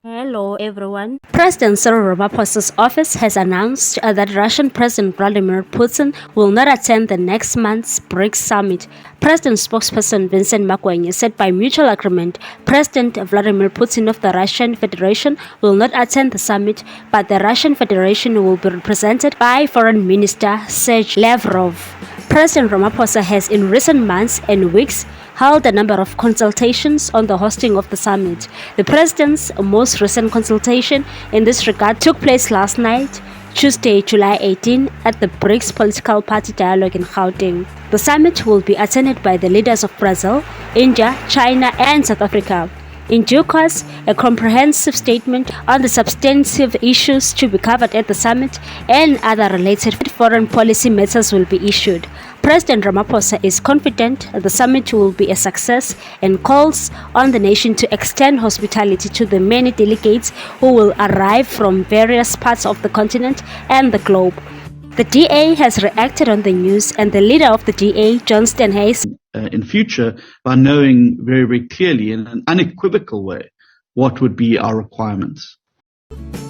Hello everyone. President Cyril Ramaphosa's office has announced that Russian President Vladimir Putin will not attend the next month's BRICS summit. President spokesperson Vincent Magwenya said by mutual agreement, President Vladimir Putin of the Russian Federation will not attend the summit, but the Russian Federation will be represented by Foreign Minister Sergei Lavrov. President Ramaphosa has in recent months and weeks held a number of consultations on the hosting of the summit. The president's most recent consultation in this regard took place last night, Tuesday, July 18, at the BRICS Political Party Dialogue in Gauteng. The summit will be attended by the leaders of Brazil, India, China, and South Africa. In due course, a comprehensive statement on the substantive issues to be covered at the summit and other related foreign policy matters will be issued. President Ramaphosa is confident the summit will be a success and calls on the nation to extend hospitality to the many delegates who will arrive from various parts of the continent and the globe. The DA has reacted on the news, and the leader of the DA, Johnston Hayes, in future by knowing very, very clearly in an unequivocal way what would be our requirements.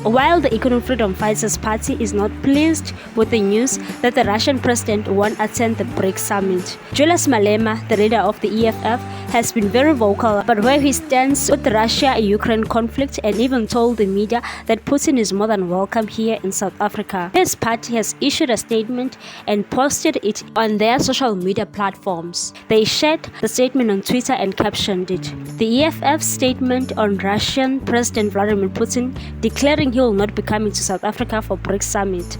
While the Economic Freedom Fighters Party is not pleased with the news that the Russian president won't attend the BRICS summit, Julius Malema, the leader of the EFF, has been very vocal about where he stands with the Russia-Ukraine conflict and even told the media that Putin is more than welcome here in South Africa. His party has issued a statement and posted it on their social media platforms. They shared the statement on Twitter and captioned it. The EFF's statement on Russian President Vladimir Putin declaring he will not be coming to South Africa for BRICS summit.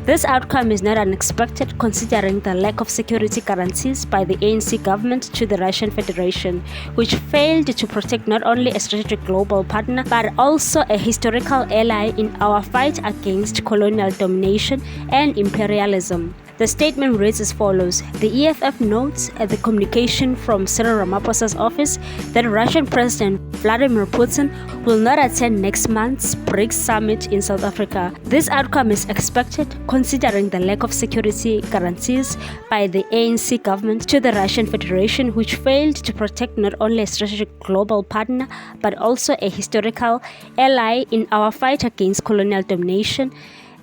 This outcome is not unexpected considering the lack of security guarantees by the ANC government to the Russian Federation, which failed to protect not only a strategic global partner but also a historical ally in our fight against colonial domination and imperialism. The statement reads as follows. The EFF notes the communication from Cyril Ramaphosa's office that Russian President Vladimir Putin will not attend next month's BRICS summit in South Africa. This outcome is expected considering the lack of security guarantees by the ANC government to the Russian Federation, which failed to protect not only a strategic global partner but also a historical ally in our fight against colonial domination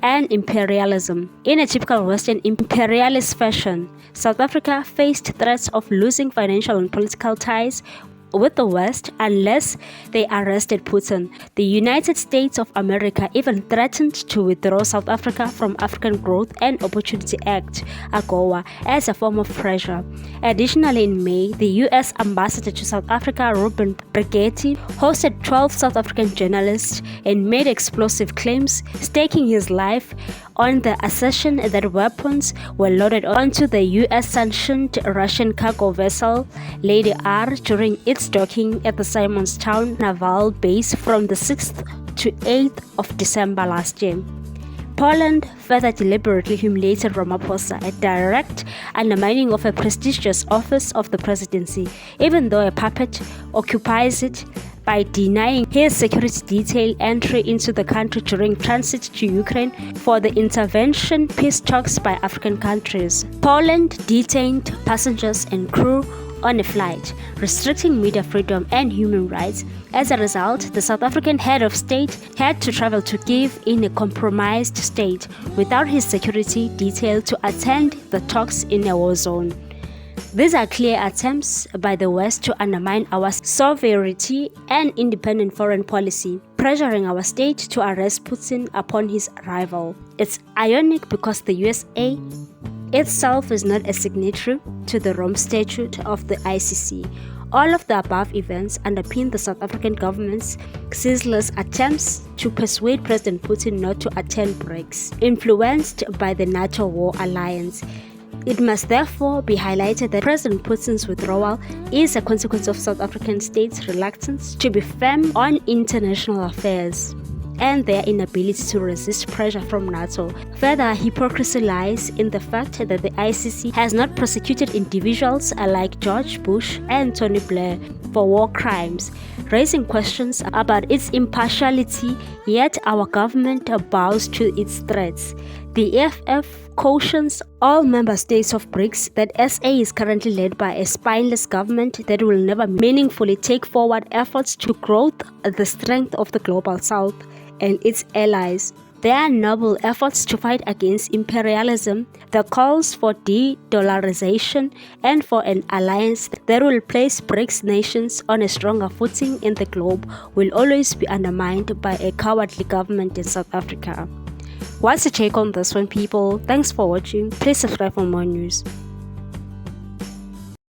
and imperialism. In a typical Western imperialist fashion, South Africa faced threats of losing financial and political ties with the West unless they arrested Putin. The United States of America even threatened to withdraw South Africa from African Growth and Opportunity Act, AGOA, as a form of pressure. Additionally, in May, the U.S. ambassador to South Africa, Ruben Brigetti, hosted 12 South African journalists and made explosive claims, staking his life on the assertion that weapons were loaded onto the U.S.-sanctioned Russian cargo vessel Lady R during its docking at the Simonstown naval base from the 6th to 8th of December last year. Poland further deliberately humiliated Ramaphosa, a direct undermining of a prestigious office of the presidency, even though a puppet occupies it, by denying his security detail entry into the country during transit to Ukraine for the intervention peace talks by African countries. Poland detained passengers and crew on a flight, restricting media freedom and human rights. As a result, the South African head of state had to travel to Kyiv in a compromised state without his security detail to attend the talks in a war zone. These are clear attempts by the West to undermine our sovereignty and independent foreign policy, pressuring our state to arrest Putin upon his arrival. It's ironic because the USA itself is not a signatory to the Rome Statute of the ICC. All of the above events underpin the South African government's ceaseless attempts to persuade President Putin not to attend BRICS, influenced by the NATO war alliance. It must therefore be highlighted that President Putin's withdrawal is a consequence of South African states' reluctance to be firm on international affairs and their inability to resist pressure from NATO. Further, hypocrisy lies in the fact that the ICC has not prosecuted individuals like George Bush and Tony Blair for war crimes, raising questions about its impartiality, yet our government bows to its threats. The EFF cautions all member states of BRICS that SA is currently led by a spineless government that will never meaningfully take forward efforts to growth the strength of the Global South and its allies. Their noble efforts to fight against imperialism, the calls for de-dollarization, and for an alliance that will place BRICS nations on a stronger footing in the globe will always be undermined by a cowardly government in South Africa. What's your take on this one, people? Thanks for watching. Please subscribe for more news.